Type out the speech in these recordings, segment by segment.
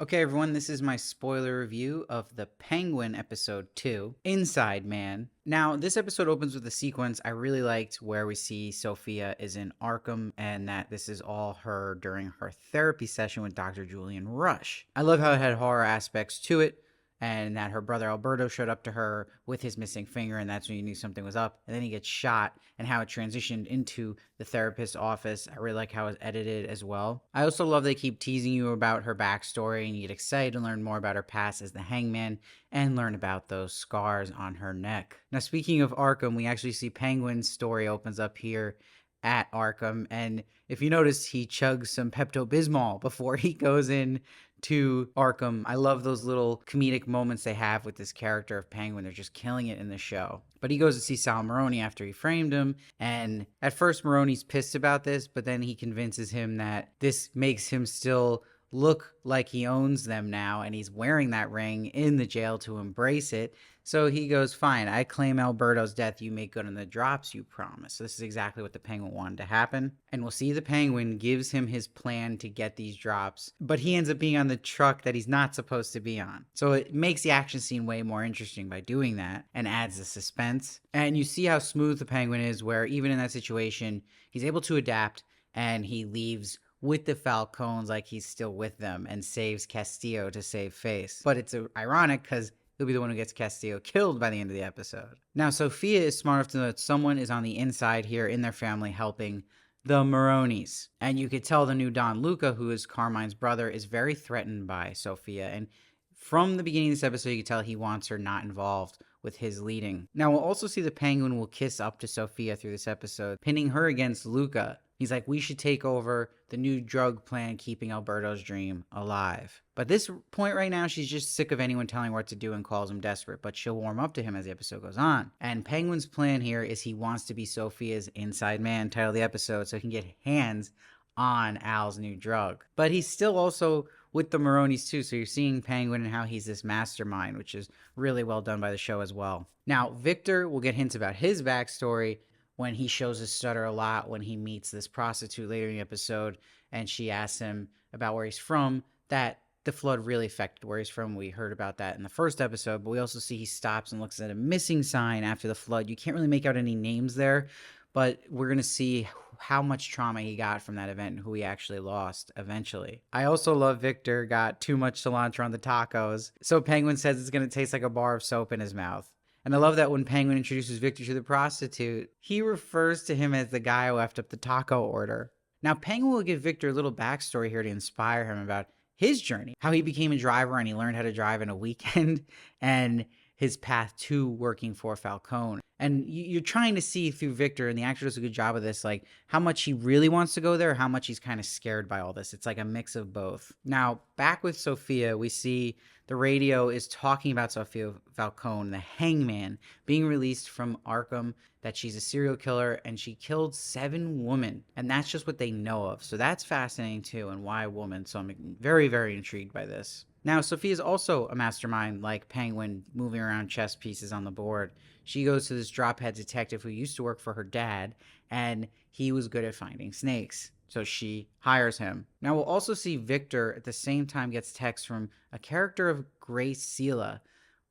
Okay, everyone, this is my spoiler review of The Penguin episode 2, Inside Man. Now, this episode opens with a sequence I really liked where we see Sofia is in Arkham and that this is all her during her therapy session with Dr. Julian Rush. I love how it had horror aspects to it and that her brother Alberto showed up to her with his missing finger, and that's when you knew something was up. And then he gets shot, and how it transitioned into the therapist's office. I really like how it's edited as well. I also love they keep teasing you about her backstory, and you get excited to learn more about her past as the Hangman and learn about those scars on her neck. Now, speaking of Arkham, we actually see Penguin's story opens up here at Arkham, and if you notice, he chugs some Pepto-Bismol before he goes in to Arkham. I love those little comedic moments they have with this character of Penguin. They're just killing it in the show. But he goes to see Sal Maroni after he framed him, and at first Maroni's pissed about this, but then he convinces him that this makes him still look like he owns them now, and he's wearing that ring in the jail to embrace it. So he goes, fine, I claim Alberto's death, you make good on the drops you promised. So this is exactly what the Penguin wanted to happen. And we'll see the Penguin gives him his plan to get these drops, but he ends up being on the truck that he's not supposed to be on. So it makes the action scene way more interesting by doing that and adds the suspense. And you see how smooth the Penguin is, where even in that situation, he's able to adapt and he leaves with the Falcons like he's still with them and saves Castillo to save face. But it's ironic because he'll be the one who gets Castillo killed by the end of the episode. Now, Sofia is smart enough to know that someone is on the inside here in their family helping the Maronis. And you could tell the new Don Luca, who is Carmine's brother, is very threatened by Sofia. And from the beginning of this episode, you can tell he wants her not involved with his leading. Now, we'll also see the Penguin will kiss up to Sofia through this episode, pinning her against Luca. He's like, we should take over the new drug plan, keeping Alberto's dream alive. But this point right now, she's just sick of anyone telling her what to do and calls him desperate, but she'll warm up to him as the episode goes on. And Penguin's plan here is he wants to be Sofia's inside man, title of the episode, so he can get hands on Al's new drug. But he's still also with the Maronis too, so you're seeing Penguin and how he's this mastermind, which is really well done by the show as well. Now, Victor will get hints about his backstory when he shows his stutter a lot when he meets this prostitute later in the episode, and she asks him about where he's from, that the flood really affected where he's from. We heard about that in the first episode, but we also see he stops and looks at a missing sign after the flood. You can't really make out any names there, but we're going to see how much trauma he got from that event and who he actually lost eventually. I also love Victor got too much cilantro on the tacos, so Penguin says it's going to taste like a bar of soap in his mouth. And I love that when Penguin introduces Victor to the prostitute, he refers to him as the guy who left up the taco order. Now, Penguin will give Victor a little backstory here to inspire him about his journey, how he became a driver and he learned how to drive in a weekend, and his path to working for Falcone. And you're trying to see through Victor, and the actor does a good job of this, like how much he really wants to go there, how much he's kind of scared by all this. It's like a mix of both. Now, back with Sofia, we see the radio is talking about Sofia Falcone, the hangman, being released from Arkham, that she's a serial killer and she killed 7 women. And that's just what they know of. So that's fascinating too, and why a woman. So I'm very, very intrigued by this. Now, Sofia's also a mastermind like Penguin, moving around chess pieces on the board. She goes to this drophead detective who used to work for her dad, and he was good at finding snakes. So she hires him. Now, we'll also see Victor at the same time gets text from a character of Grace Sela.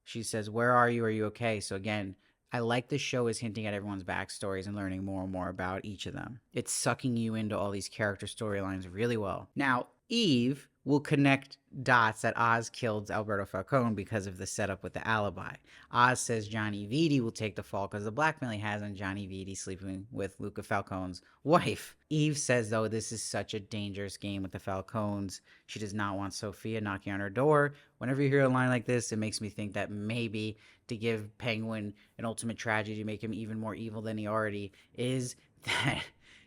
She says, where are you? Are you okay? So again, I like the show is hinting at everyone's backstories and learning more and more about each of them. It's sucking you into all these character storylines really well. Now, Eve will connect dots that Oz killed Alberto Falcone because of the setup with the alibi. Oz says Johnny Vitti will take the fall because of the blackmail he has on Johnny Vitti sleeping with Luca Falcone's wife. Eve says, though, this is such a dangerous game with the Falcones. She does not want Sofia knocking on her door. Whenever you hear a line like this, it makes me think that maybe to give Penguin an ultimate tragedy, to make him even more evil than he already is, that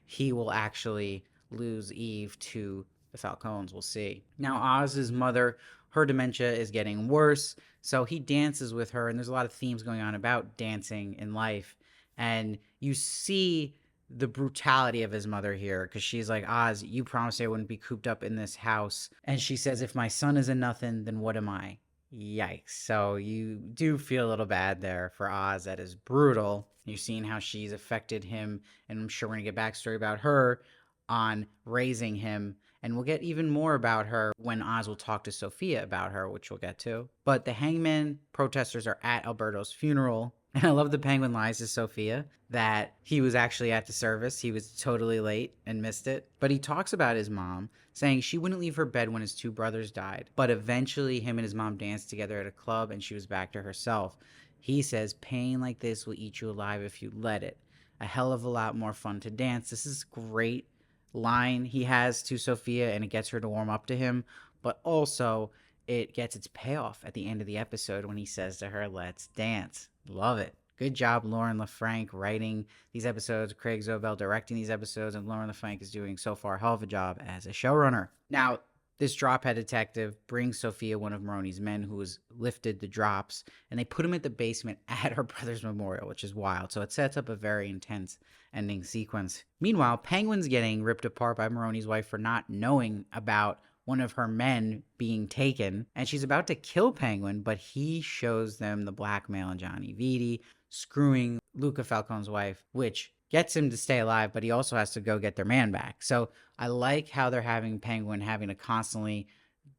he will actually lose Eve to the Falcones. We'll see. Now, Oz's mother, her dementia is getting worse, so he dances with her, and there's a lot of themes going on about dancing in life, and you see the brutality of his mother here, because she's like, Oz, you promised I wouldn't be cooped up in this house, and she says, if my son is a nothing, then what am I? Yikes. So you do feel a little bad there for Oz. That is brutal. You've seen how she's affected him, and I'm sure we're going to get backstory about her on raising him And we'll get even more about her when Oz will talk to Sofia about her, which we'll get to. But the hangman protesters are at Alberto's funeral. And I love the Penguin lies to Sofia that he was actually at the service. He was totally late and missed it. But he talks about his mom, saying she wouldn't leave her bed when his two brothers died. But eventually, him and his mom danced together at a club and she was back to herself. He says, pain like this will eat you alive if you let it. A hell of a lot more fun to dance. This is great line he has to Sofia, and it gets her to warm up to him, but also it gets its payoff at the end of the episode when he says to her, let's dance. Love it. Good job, Lauren LaFranc, writing these episodes, Craig Zobel directing these episodes, and Lauren LaFranc is doing so far a hell of a job as a showrunner. Now, this drophead detective brings Sofia one of Maroni's men who has lifted the drops, and they put him at the basement at her brother's memorial, which is wild. So it sets up a very intense ending sequence. Meanwhile, Penguin's getting ripped apart by Maroni's wife for not knowing about one of her men being taken, and she's about to kill Penguin, but he shows them the blackmail on Johnny Vitti, screwing Luca Falcone's wife, which gets him to stay alive, but he also has to go get their man back. So I like how they're having Penguin having to constantly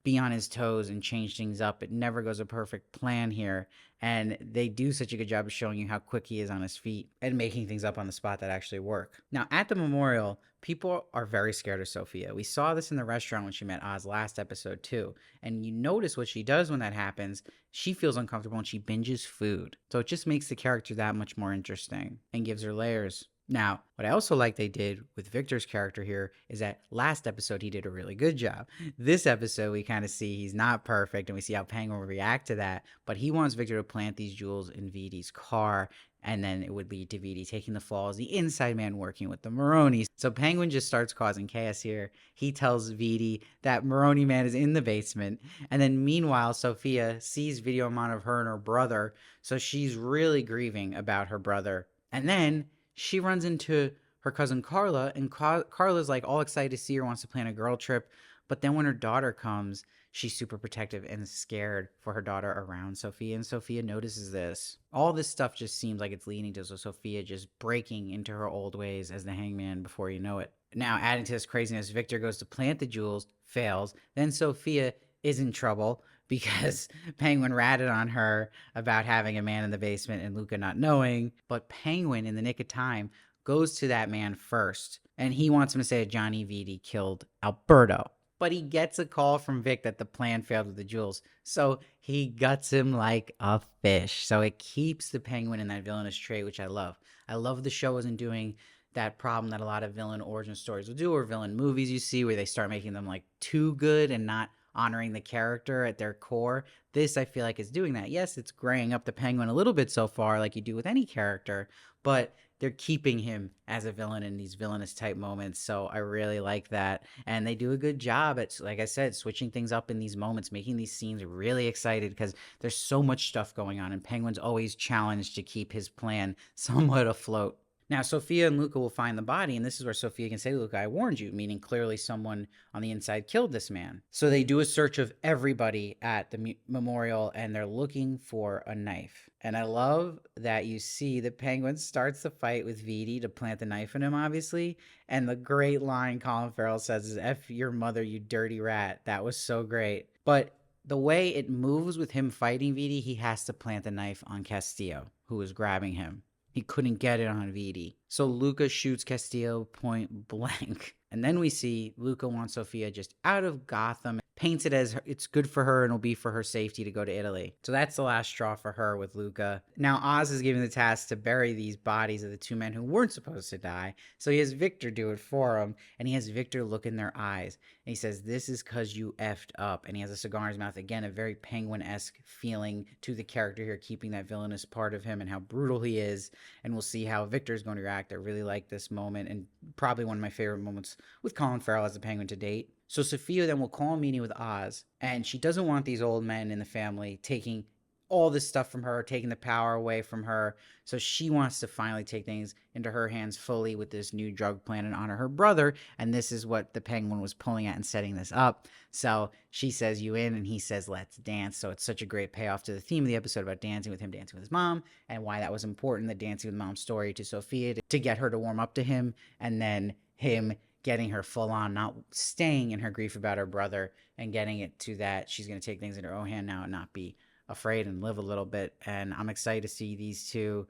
be on his toes and change things up. It never goes a perfect plan here. And they do such a good job of showing you how quick he is on his feet and making things up on the spot that actually work. Now, at the memorial, people are very scared of Sofia. We saw this in the restaurant when she met Oz last episode too. And you notice what she does when that happens. She feels uncomfortable and she binges food. So it just makes the character that much more interesting and gives her layers. Now, what I also like they did with Victor's character here is that last episode he did a really good job. This episode we kind of see he's not perfect and we see how Penguin will react to that, but he wants Victor to plant these jewels in Vitti's car, and then it would lead to Vitti taking the fall as the inside man working with the Maronis. So Penguin just starts causing chaos here. He tells Vitti that Maroni man is in the basement, and then meanwhile Sofia sees video amount of her and her brother, so she's really grieving about her brother. And then she runs into her cousin Carla, and Carla's like all excited to see her, wants to plan a girl trip. But then when her daughter comes, she's super protective and scared for her daughter around Sofia, and Sofia notices this. All this stuff just seems like it's leading to Sofia just breaking into her old ways as the hangman before you know it. Now, adding to this craziness, Victor goes to plant the jewels, fails. Then Sofia is in trouble because Penguin ratted on her about having a man in the basement and Luca not knowing. But Penguin, in the nick of time, goes to that man first, and he wants him to say that Johnny Vitti killed Alberto. But he gets a call from Vic that the plan failed with the jewels, so he guts him like a fish. So it keeps the Penguin in that villainous trait, which I love. I love the show isn't doing that problem that a lot of villain origin stories will do, or villain movies you see where they start making them like too good and not honoring the character at their core. This, I feel like, is doing that. Yes, it's graying up the Penguin a little bit so far, like you do with any character, but they're keeping him as a villain in these villainous type moments. So I really like that. And they do a good job at, like I said, switching things up in these moments, making these scenes really excited because there's so much stuff going on, and Penguin's always challenged to keep his plan somewhat afloat. Now, Sofia and Luca will find the body, and this is where Sofia can say, Luca, I warned you, meaning clearly someone on the inside killed this man. So they do a search of everybody at the memorial, and they're looking for a knife. And I love that you see the Penguin starts the fight with Vitti to plant the knife in him, obviously. And the great line Colin Farrell says is, F your mother, you dirty rat. That was so great. But the way it moves with him fighting Vitti, he has to plant the knife on Castillo, who is grabbing him. He couldn't get it on Vitti. So Luca shoots Castillo point blank. And then we see Luca wants Sofia just out of Gotham, paints it as it's good for her and will be for her safety to go to Italy. So that's the last straw for her with Luca. Now Oz is given the task to bury these bodies of the two men who weren't supposed to die. So he has Victor do it for him, and he has Victor look in their eyes. And he says, this is because you effed up. And he has a cigar in his mouth. Again, a very Penguin-esque feeling to the character here, keeping that villainous part of him and how brutal he is. And we'll see how Victor is going to react. I really like this moment, and probably one of my favorite moments with Colin Farrell as the Penguin to date. So Sofia then will call a meeting with Oz, and she doesn't want these old men in the family taking all this stuff from her, taking the power away from her. So she wants to finally take things into her hands fully with this new drug plan and honor her brother. And this is what the Penguin was pulling at and setting this up. So she says, you in, and he says, let's dance. So it's such a great payoff to the theme of the episode about dancing with him, dancing with his mom, and why that was important, the dancing with mom's story to Sofia to get her to warm up to him, and then him getting her full on, not staying in her grief about her brother, and getting it to that she's going to take things in her own hand now and not be afraid and live a little bit. And I'm excited to see these two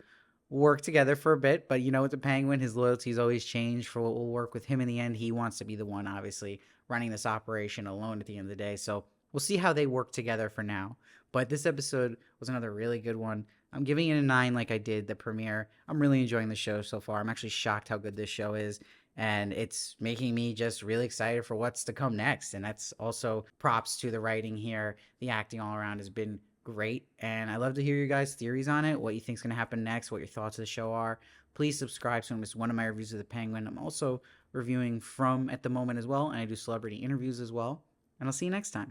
work together for a bit. But with the Penguin, his loyalties always change for what will work with him in the end. He wants to be the one, obviously, running this operation alone at the end of the day. So we'll see how they work together for now. But this episode was another really good one. I'm giving it a 9 like I did the premiere. I'm really enjoying the show so far. I'm actually shocked how good this show is. And it's making me just really excited for what's to come next. And that's also props to the writing here. The acting all around has been great. And I love to hear your guys' theories on it, what you think is going to happen next, what your thoughts of the show are. Please subscribe so you don't miss one of my reviews of The Penguin. I'm also reviewing From at the moment as well. And I do celebrity interviews as well. And I'll see you next time.